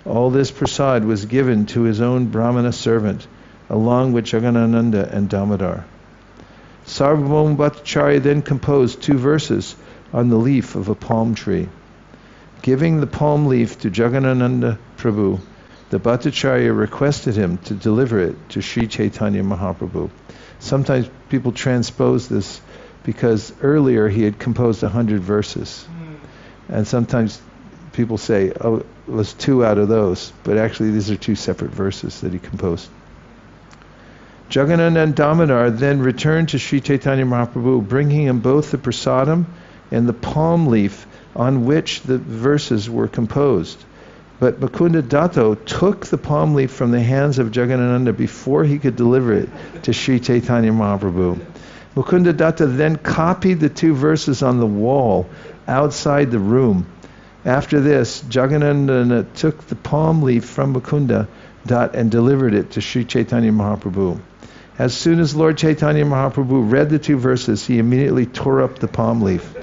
All this prasad was given to his own Brahmana servant, along with Jagannananda and Damodar. Sarvabhauma Bhattacharya then composed 2 verses on the leaf of a palm tree. Giving the palm leaf to Jagannananda Prabhu, the Bhattacharya requested him to deliver it to Sri Chaitanya Mahaprabhu. Sometimes people transpose this because earlier he had composed 100 verses. And sometimes people say, oh, it was 2 out of those, but actually these are 2 separate verses that he composed. Jagannananda and Damodar then returned to Sri Chaitanya Mahaprabhu, bringing him both the prasadam and the palm leaf on which the verses were composed. But Mukunda Datta took the palm leaf from the hands of Jagannananda before he could deliver it to Sri Chaitanya Mahaprabhu. Mukunda Datta then copied the 2 verses on the wall outside the room. After this, Jagannananda took the palm leaf from Mukunda Datta and delivered it to Sri Chaitanya Mahaprabhu. As soon as Lord Chaitanya Mahaprabhu read the 2 verses, he immediately tore up the palm leaf.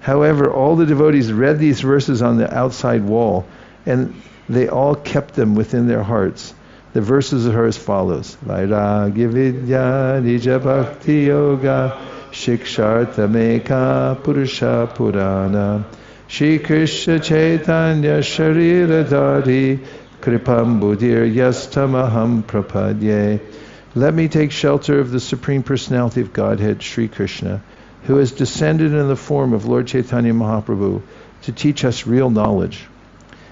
However, all the devotees read these verses on the outside wall, and they all kept them within their hearts. The verses are as follows: Vairagya Vidya Nija Bhakti Yoga Shikshartha Meka Purusha Purana Shri Krishna Chaitanya Sharira Dhari Kripam Buddhir Yastamaham Prapadye. Let me take shelter of the Supreme Personality of Godhead, Sri Krishna, who has descended in the form of Lord Chaitanya Mahaprabhu to teach us real knowledge,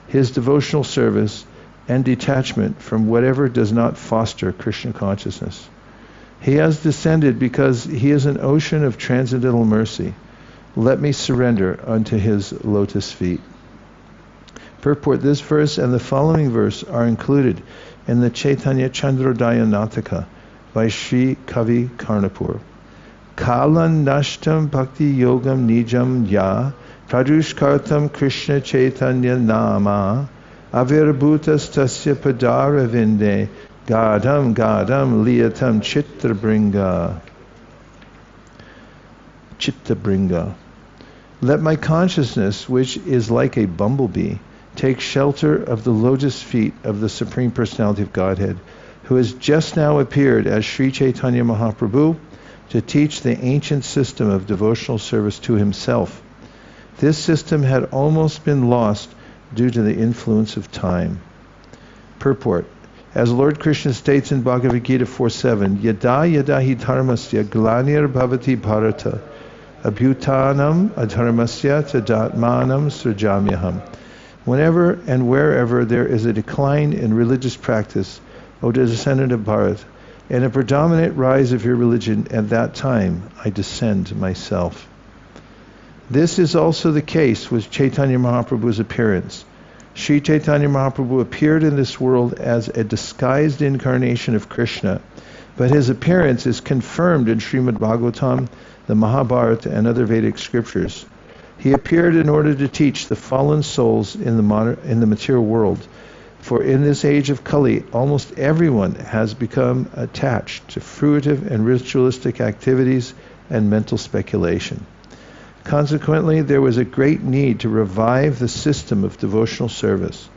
his devotional service, and detachment from whatever does not foster Krishna consciousness. He has descended because he is an ocean of transcendental mercy. Let me surrender unto his lotus feet. Purport: this verse and the following verse are included in the Chaitanya Chandrodaya Nataka by Sri Kavi Karnapur. Kalan nashtam bhakti yogam nijam ya pradushkartam Krishna Chaitanya nama avirbhutas tasya padara vinde gadam gadam liyatam chitta-bringa. Let my consciousness, which is like a bumblebee, take shelter of the lotus feet of the Supreme Personality of Godhead, who has just now appeared as Sri Chaitanya Mahaprabhu to teach the ancient system of devotional service to himself. This system had almost been lost due to the influence of time. Purport: as Lord Krishna states in Bhagavad Gita 4.7, Yada yada hi dharmasya glanir bhavati bharata abhutanam adharmasya tadatmanam srajamyaham. Whenever and wherever there is a decline in religious practice, O descendant of Bharat, and a predominant rise of your religion, at that time I descend myself. This is also the case with Chaitanya Mahaprabhu's appearance. Sri Chaitanya Mahaprabhu appeared in this world as a disguised incarnation of Krishna, but his appearance is confirmed in Srimad Bhagavatam, the Mahabharata, and other Vedic scriptures. He appeared in order to teach the fallen souls in the material world, for in this age of Kali, almost everyone has become attached to fruitive and ritualistic activities and mental speculation. Consequently, there was a great need to revive the system of devotional service.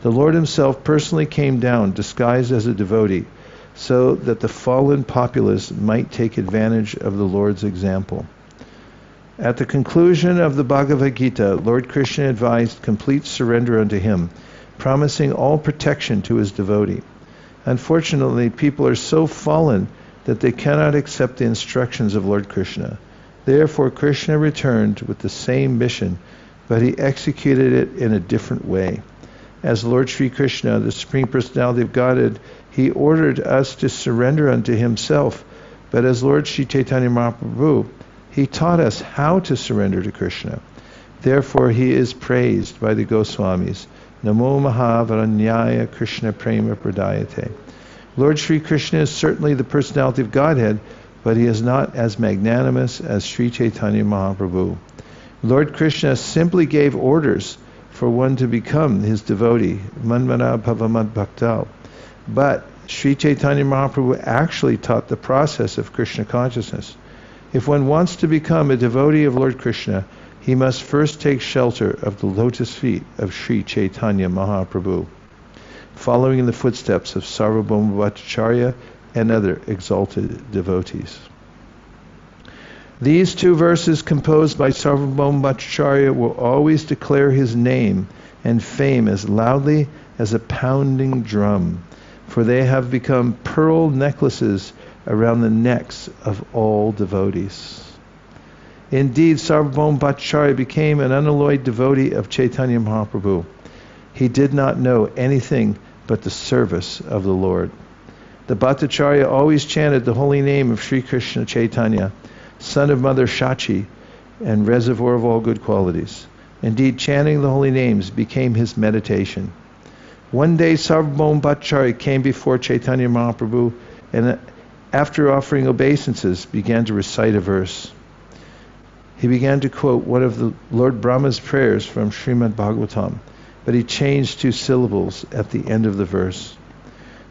The Lord himself personally came down disguised as a devotee, so that the fallen populace might take advantage of the Lord's example. At the conclusion of the Bhagavad Gita, Lord Krishna advised complete surrender unto him, promising all protection to his devotee. Unfortunately, people are so fallen that they cannot accept the instructions of Lord Krishna. Therefore, Krishna returned with the same mission, but he executed it in a different way. As Lord Sri Krishna, the Supreme Personality of Godhead, he ordered us to surrender unto himself, but as Lord Sri Chaitanya Mahaprabhu, he taught us how to surrender to Krishna. Therefore, he is praised by the Goswamis. Namo Mahavaranyaya Krishna Prema Pradayate. Lord Sri Krishna is certainly the personality of Godhead, but he is not as magnanimous as Sri Chaitanya Mahaprabhu. Lord Krishna simply gave orders for one to become his devotee, Manmana Bhavamad Bhakta. But Sri Chaitanya Mahaprabhu actually taught the process of Krishna consciousness. If one wants to become a devotee of Lord Krishna, he must first take shelter of the lotus feet of Sri Caitanya Mahaprabhu, following in the footsteps of Sarvabhauma Bhattacharya and other exalted devotees. These two verses composed by Sarvabhauma Bhattacharya will always declare his name and fame as loudly as a pounding drum, for they have become pearl necklaces around the necks of all devotees. Indeed, Sarvabhauma Bhattacharya became an unalloyed devotee of Chaitanya Mahaprabhu. He did not know anything but the service of the Lord. The Bhattacharya always chanted the holy name of Sri Krishna Chaitanya, son of Mother Shachi, and reservoir of all good qualities. Indeed, chanting the holy names became his meditation. One day, Sarvabhauma Bhattacharya came before Chaitanya Mahaprabhu and, after offering obeisances, began to recite a verse. He began to quote one of the Lord Brahma's prayers from Srimad Bhagavatam, but he changed 2 syllables at the end of the verse.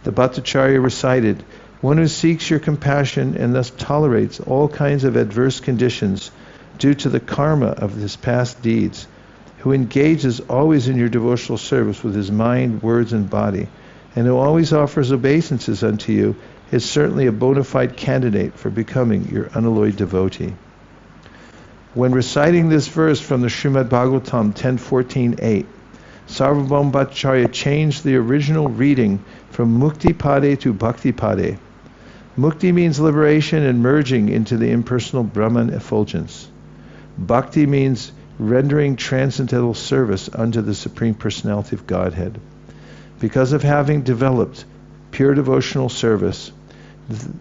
The Bhattacharya recited, "One who seeks your compassion and thus tolerates all kinds of adverse conditions due to the karma of his past deeds, who engages always in your devotional service with his mind, words, and body, and who always offers obeisances unto you, is certainly a bona fide candidate for becoming your unalloyed devotee." When reciting this verse from the Srimad Bhagavatam 10.14.8, Sarvabhauma Bhattacharya changed the original reading from Mukti Pade to Bhakti Pade. Mukti means liberation and merging into the impersonal Brahman effulgence. Bhakti means rendering transcendental service unto the Supreme Personality of Godhead. Because of having developed pure devotional service,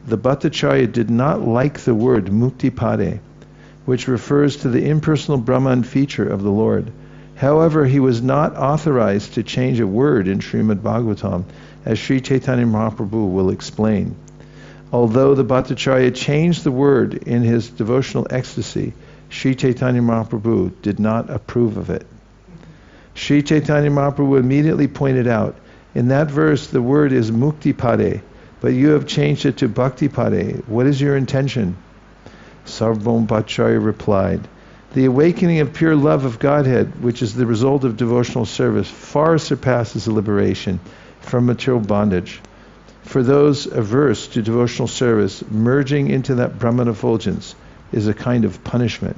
the Bhattacharya did not like the word Mukti Pade, which refers to the impersonal Brahman feature of the Lord. However, he was not authorized to change a word in Srimad Bhagavatam, as Sri Chaitanya Mahaprabhu will explain. Although the Bhattacharya changed the word in his devotional ecstasy, Sri Chaitanya Mahaprabhu did not approve of it. Sri Chaitanya Mahaprabhu immediately pointed out, in that verse the word is Mukti Pade, but you have changed it to Bhakti Pade. What is your intention? Sarvabhauma Bhattacharya replied, "The awakening of pure love of Godhead, which is the result of devotional service, far surpasses liberation from material bondage. For those averse to devotional service, merging into that Brahman effulgence is a kind of punishment."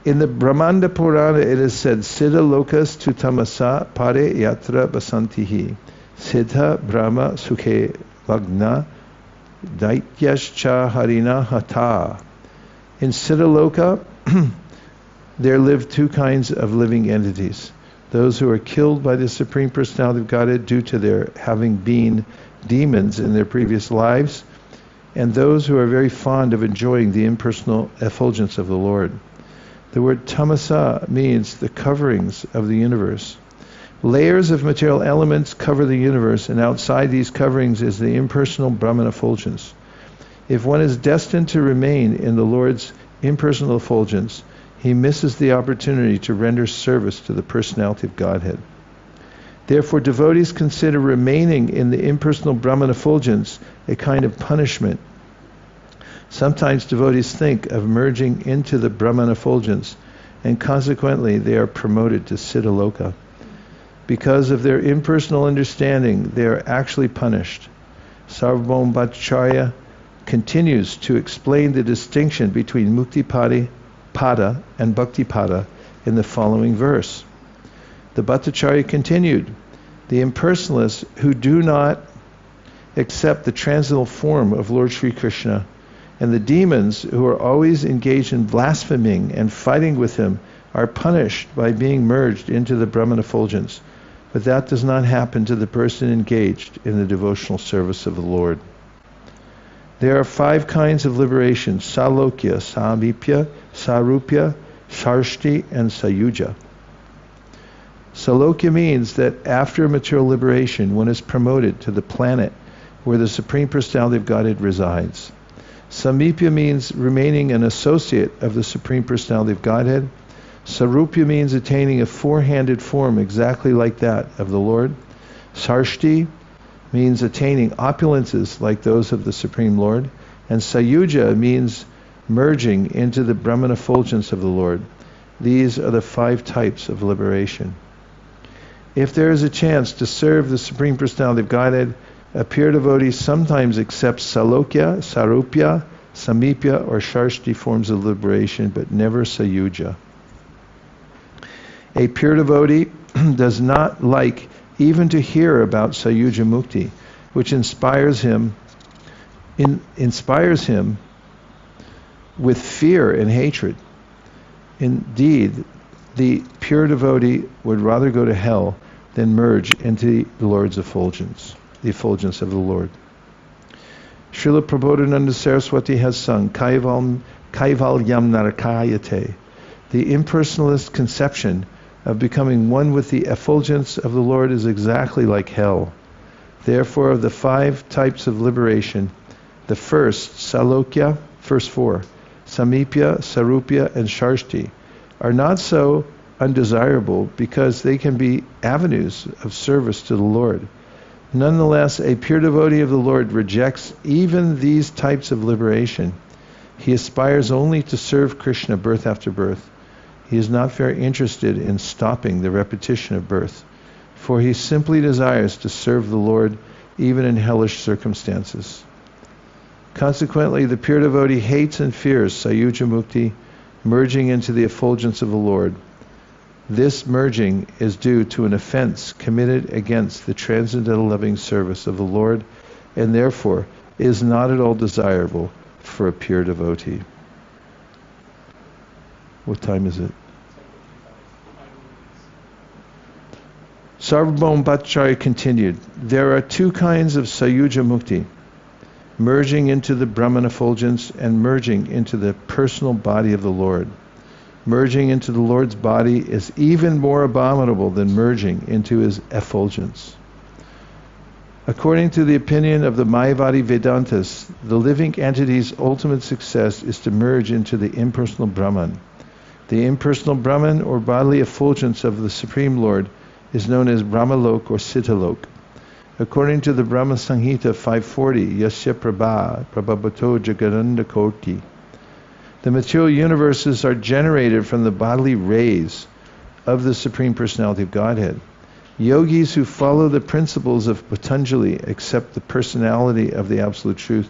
In the Brahmanda Purana it is said, "Siddha lokas tu tamasa pare yatra basantihi, siddha brahma sukhe lagna daityascha harina hata." In Siddhaloka, there live 2 kinds of living entities. Those who are killed by the Supreme Personality of Godhead due to their having been demons in their previous lives, and those who are very fond of enjoying the impersonal effulgence of the Lord. The word tamasa means the coverings of the universe. Layers of material elements cover the universe, and outside these coverings is the impersonal Brahman effulgence. If one is destined to remain in the Lord's impersonal effulgence, he misses the opportunity to render service to the personality of Godhead. Therefore, devotees consider remaining in the impersonal Brahman effulgence a kind of punishment. Sometimes devotees think of merging into the Brahman effulgence, and consequently they are promoted to Siddhaloka. Because of their impersonal understanding, they are actually punished. Sarvabhauma Bhattacharya continues to explain the distinction between Mukti Pada and Bhakti Pada in the following verse. The Bhattacharya continued, "The impersonalists who do not accept the transcendental form of Lord Sri Krishna, and the demons who are always engaged in blaspheming and fighting with him, are punished by being merged into the Brahman effulgence. But that does not happen to the person engaged in the devotional service of the Lord." There are 5 kinds of liberation: Salokya, Samipya, Sarupya, Sarshti, and Sayuja. Salokya means that after material liberation, one is promoted to the planet where the Supreme Personality of Godhead resides. Samipya means remaining an associate of the Supreme Personality of Godhead. Sarupya means attaining a 4-handed form exactly like that of the Lord. Sarshti means attaining opulences like those of the Supreme Lord. And Sayuja means merging into the Brahman effulgence of the Lord. These are the 5 types of liberation. If there is a chance to serve the Supreme Personality of Godhead, a pure devotee sometimes accepts Salokya, Sarupya, Samipya, or Sharshti forms of liberation, but never Sayuja. A pure devotee does not like even to hear about Sayuja Mukti, which inspires him with fear and hatred. Indeed, the pure devotee would rather go to hell than merge into the Lord's effulgence, the effulgence of the Lord. Srila Prabodhananda Saraswati has sung Kaivalyam Narakayate. The impersonalist conception of becoming one with the effulgence of the Lord is exactly like hell. Therefore, of the 5 types of liberation, the first, Salokya, first 4, Samipya, Sarupya, and Sharshti, are not so undesirable because they can be avenues of service to the Lord. Nonetheless, a pure devotee of the Lord rejects even these types of liberation. He aspires only to serve Krishna birth after birth. He is not very interested in stopping the repetition of birth, for he simply desires to serve the Lord even in hellish circumstances. Consequently, the pure devotee hates and fears Sayuja Mukti, merging into the effulgence of the Lord. This merging is due to an offense committed against the transcendental loving service of the Lord, and therefore is not at all desirable for a pure devotee. What time is it? Sarvabhauma Bhattacharya continued, there are 2 kinds of Sayuja Mukti, merging into the Brahman effulgence and merging into the personal body of the Lord. Merging into the Lord's body is even more abominable than merging into his effulgence. According to the opinion of the Mayavadi Vedantas, the living entity's ultimate success is to merge into the impersonal Brahman. The impersonal Brahman, or bodily effulgence of the Supreme Lord, is known as Brahmalok or Siddhalok. According to the Brahma Samhita 540, Yasya Prabhabato Jagananda Koti, the material universes are generated from the bodily rays of the Supreme Personality of Godhead. Yogis who follow the principles of Patanjali accept the personality of the Absolute Truth,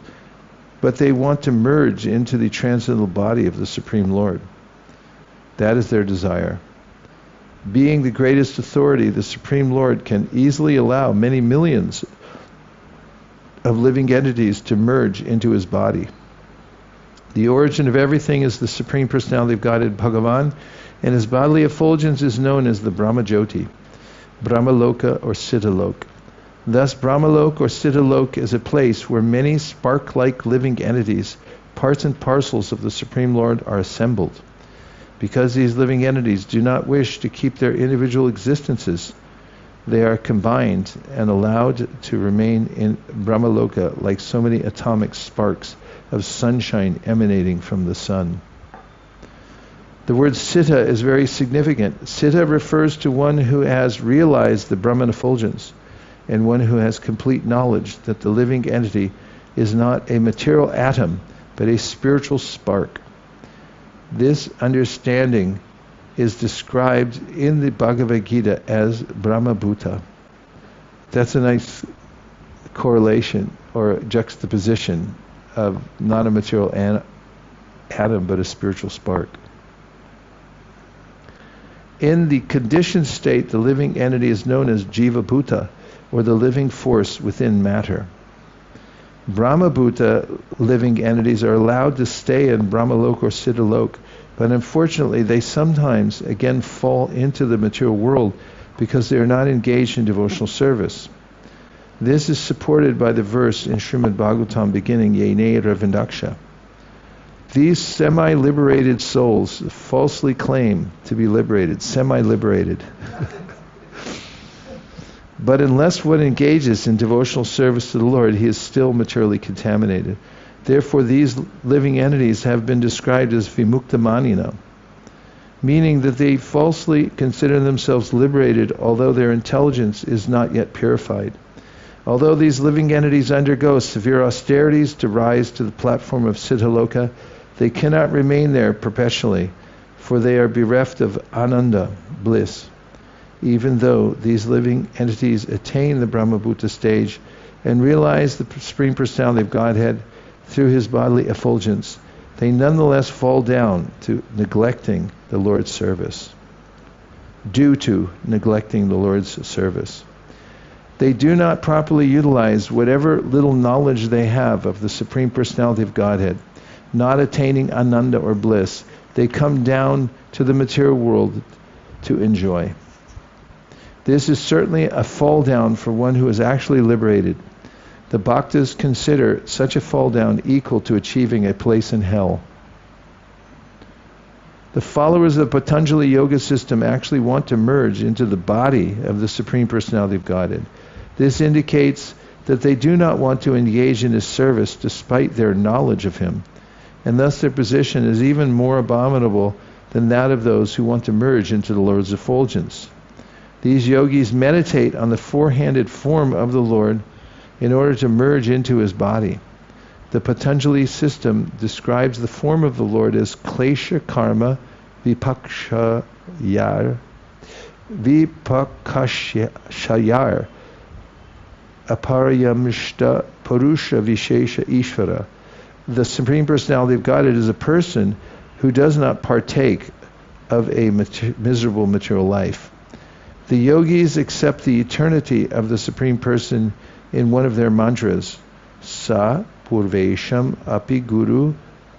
but they want to merge into the transcendental body of the Supreme Lord. That is their desire. Being the greatest authority, the Supreme Lord can easily allow many millions of living entities to merge into his body. The origin of everything is the Supreme Personality of Godhead, Bhagavan, and his bodily effulgence is known as the Brahma Jyoti, Brahmaloka or Siddhalok. Thus, Brahmalok or Siddhalok is a place where many spark-like living entities, parts and parcels of the Supreme Lord, are assembled. Because these living entities do not wish to keep their individual existences, they are combined and allowed to remain in Brahmaloka like so many atomic sparks of sunshine emanating from the sun. The word Siddha is very significant. Siddha refers to one who has realized the Brahman effulgence and one who has complete knowledge that the living entity is not a material atom but a spiritual spark. This understanding is described in the Bhagavad Gita as Brahma Bhuta. That's a nice correlation or juxtaposition of not a material atom but a spiritual spark. In the conditioned state, the living entity is known as Jiva Bhuta, or the living force within matter. Brahma Bhuta living entities are allowed to stay in Brahmalok or Siddhalok, but unfortunately they sometimes again fall into the material world because they are not engaged in devotional service. This is supported by the verse in Srimad Bhagavatam beginning, Yene Ravindaksha. These semi-liberated souls falsely claim to be liberated, semi-liberated. But unless one engages in devotional service to the Lord, he is still materially contaminated. Therefore, these living entities have been described as vimuktamanina, meaning that they falsely consider themselves liberated, although their intelligence is not yet purified. Although these living entities undergo severe austerities to rise to the platform of Siddhaloka, they cannot remain there perpetually, for they are bereft of ananda, bliss. Even though these living entities attain the Brahmabhuta stage and realize the Supreme Personality of Godhead through his bodily effulgence, they nonetheless fall down to neglecting the Lord's service. Due to neglecting the Lord's service. They do not properly utilize whatever little knowledge they have of the Supreme Personality of Godhead, not attaining ananda or bliss. They come down to the material world to enjoy. This is certainly a fall down for one who is actually liberated. The Bhaktas consider such a fall down equal to achieving a place in hell. The followers of the Patanjali Yoga system actually want to merge into the body of the Supreme Personality of Godhead. This indicates that they do not want to engage in his service despite their knowledge of him, and thus their position is even more abominable than that of those who want to merge into the Lord's effulgence. These yogis meditate on the four-handed form of the Lord in order to merge into his body. The Patanjali system describes the form of the Lord as klesha karma vipakshayar aparayamishta purusha vishesha ishvara. The Supreme Personality of Godhead is a person who does not partake of a miserable material life. The yogis accept the eternity of the Supreme Person in one of their mantras, Sa Purvesham Api Guru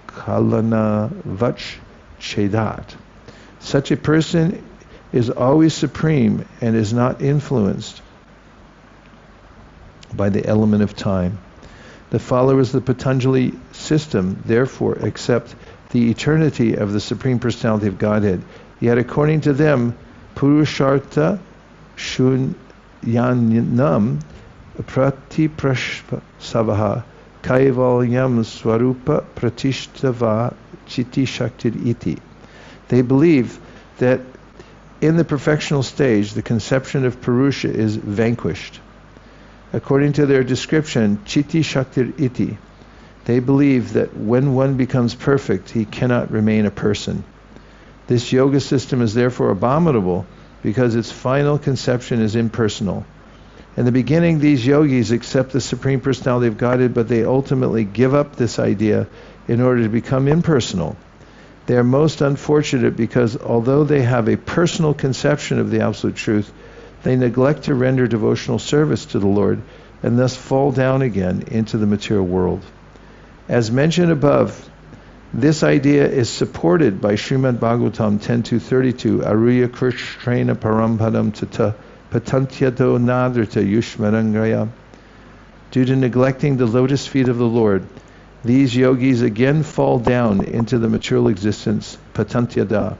Kalana Vach Chedat. Such a person is always supreme and is not influenced by the element of time. The followers of the Patanjali system therefore accept the eternity of the Supreme Personality of Godhead. Yet according to them, Purushartha Shunyanam Pratiprasavaha Kaivalyam Swarupa Pratishtava Chitti Shaktir Iti. They believe that in the perfectional stage, the conception of Purusha is vanquished. According to their description, Chitti Shaktir Iti, they believe that when one becomes perfect, he cannot remain a person. This yoga system is therefore abominable because its final conception is impersonal. In the beginning, these yogis accept the Supreme Personality of Godhead, but they ultimately give up this idea in order to become impersonal. They are most unfortunate because although they have a personal conception of the Absolute Truth, they neglect to render devotional service to the Lord and thus fall down again into the material world. As mentioned above, this idea is supported by Srimad Bhagavatam 10.2.32, Aruya Krishrena Parampadam Tata Patantyato Nadrita Yushmarangraya. Due to neglecting the lotus feet of the Lord, these yogis again fall down into the material existence, Patantyada.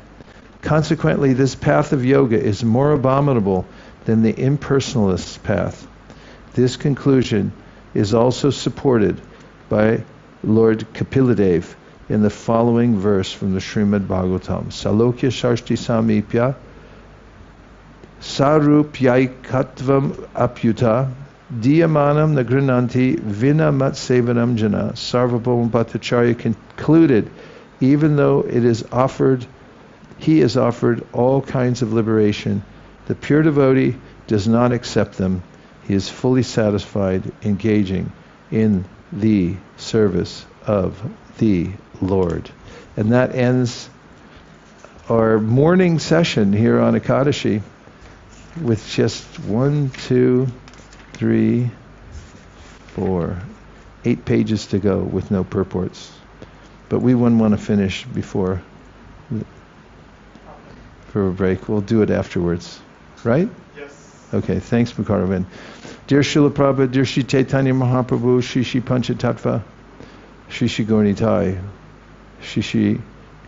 Consequently, this path of yoga is more abominable than the impersonalist's path. This conclusion is also supported by Lord Kapiladev in the following verse from the Srimad Bhagavatam. Salokya Shashti Samipya Sarupyaikatvam Apyuta Diyamanam Nagrinanti Vina Matsevanam Jana. Sarvabhauma Bhattacharya concluded, even though he is offered all kinds of liberation, the pure devotee does not accept them. He is fully satisfied engaging in the service of the Lord. And that ends our morning session here on Ekadashi with just 8 pages to go with no purports. But we wouldn't want to finish before for a break. We'll do it afterwards. Right? Yes. Okay, thanks, Mukaravan. Dear Srila Prabhupada, dear Sri Caitanya Mahaprabhu, Shri Shri Panchatattva, Shri Shri Gauranitai, Shri Shri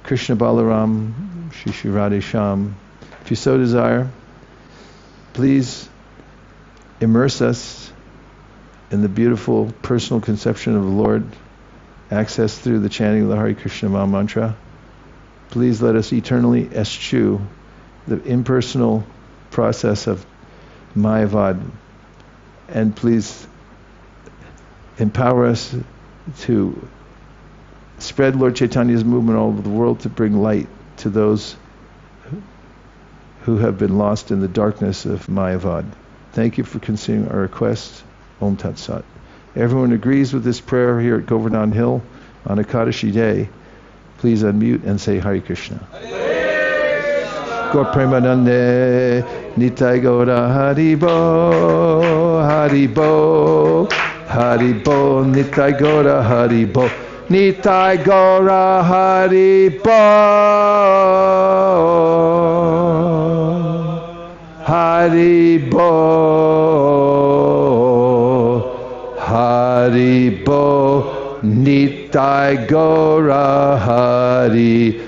Krishna Balaram, Shri Shri Radhe Shyam. If you so desire, please immerse us in the beautiful personal conception of the Lord, accessed through the chanting of the Hare Krishna Maha Mantra. Please let us eternally eschew the impersonal process of Mayavad, And please empower us to spread Lord Chaitanya's movement all over the world, to bring light to those who have been lost in the darkness of Mayavad. Thank you for considering our request. Om Tat Sat. Everyone agrees with this prayer here at Govardhana Hill on Ekadashi Day. Please unmute and say Hare Krishna. Gaur Premanande Nitai Gaura Haribo Haribo Haribo Nitai Gaura Haribo Nitai Gaura Haribo Haribo Haribo Nitai Gaura Haribo.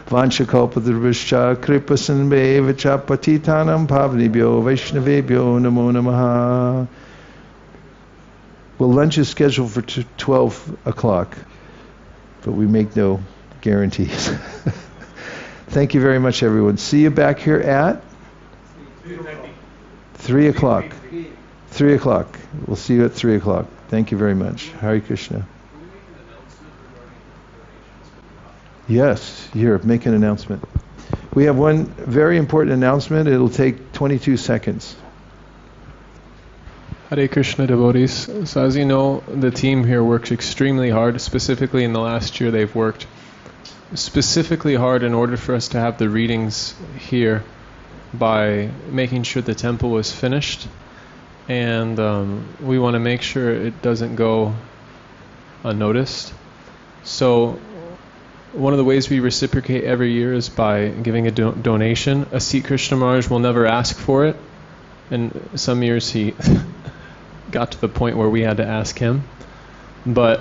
Vanchakalpadurvishcha kripasanvevacha patitanam pavnibhyo vaishnavebhyo namo namaha. Well, lunch is scheduled for 12 o'clock, but we make no guarantees. Thank you very much, everyone. See you back here at 3 o'clock. 3 o'clock. We'll see you at 3 o'clock. Thank you very much. Hare Krishna. Yes, here, make an announcement. We have one very important announcement. It'll take 22 seconds. Hare Krishna devotees. So as you know, the team here works extremely hard. Specifically in the last year, they've worked specifically hard in order for us to have the readings here by making sure the temple was finished. And we want to make sure it doesn't go unnoticed. So one of the ways we reciprocate every year is by giving a donation. A Sikh Krishna Maharaj will never ask for it. And some years he got to the point where we had to ask him. But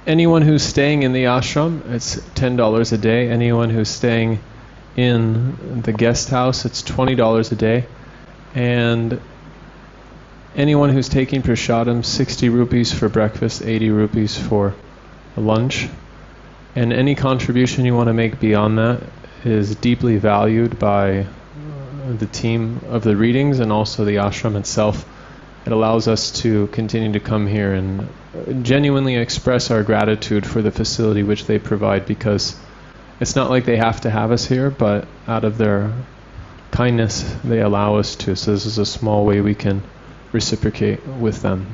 anyone who's staying in the ashram, it's $10 a day. Anyone who's staying in the guest house, it's $20 a day. And anyone who's taking prasadam, 60 rupees for breakfast, 80 rupees for lunch. And any contribution you want to make beyond that is deeply valued by the team of the readings and also the ashram itself. It allows us to continue to come here and genuinely express our gratitude for the facility which they provide, because it's not like they have to have us here, but out of their kindness they allow us to. So this is a small way we can reciprocate with them.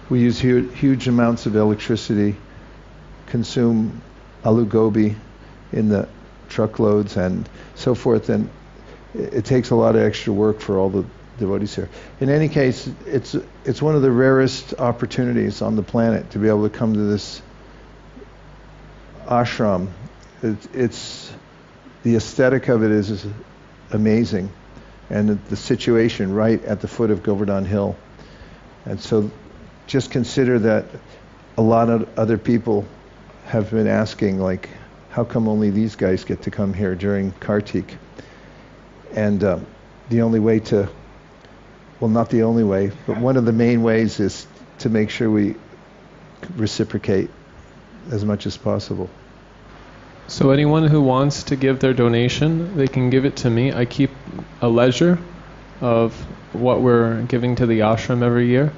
We use huge amounts of electricity, consume aloo gobi in the truckloads and so forth, and it takes a lot of extra work for all the devotees here. In any case, it's one of the rarest opportunities on the planet to be able to come to this ashram. It's the aesthetic of it is amazing, and the situation right at the foot of Govardhana Hill. And so just consider that a lot of other people have been asking, like, how come only these guys get to come here during Kartik? And the only way to, well, not the only way, but one of the main ways is to make sure we reciprocate as much as possible. So anyone who wants to give their donation, they can give it to me. I keep a ledger of what we're giving to the ashram every year.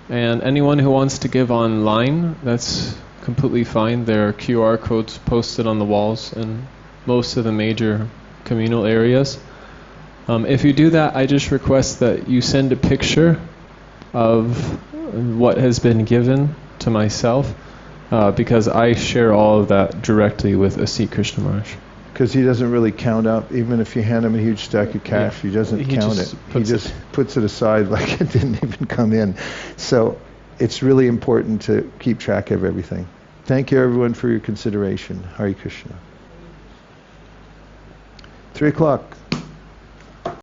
And anyone who wants to give online, that's completely fine. There are QR codes posted on the walls in most of the major communal areas. If you do that, I just request that you send a picture of what has been given to myself, because I share all of that directly with a Sikh Krishna Maharaj. Because he doesn't really count up, even if you hand him a huge stack of cash, he doesn't count it. He just puts it aside like it didn't even come in. So it's really important to keep track of everything. Thank you, everyone, for your consideration. Hare Krishna. 3 o'clock.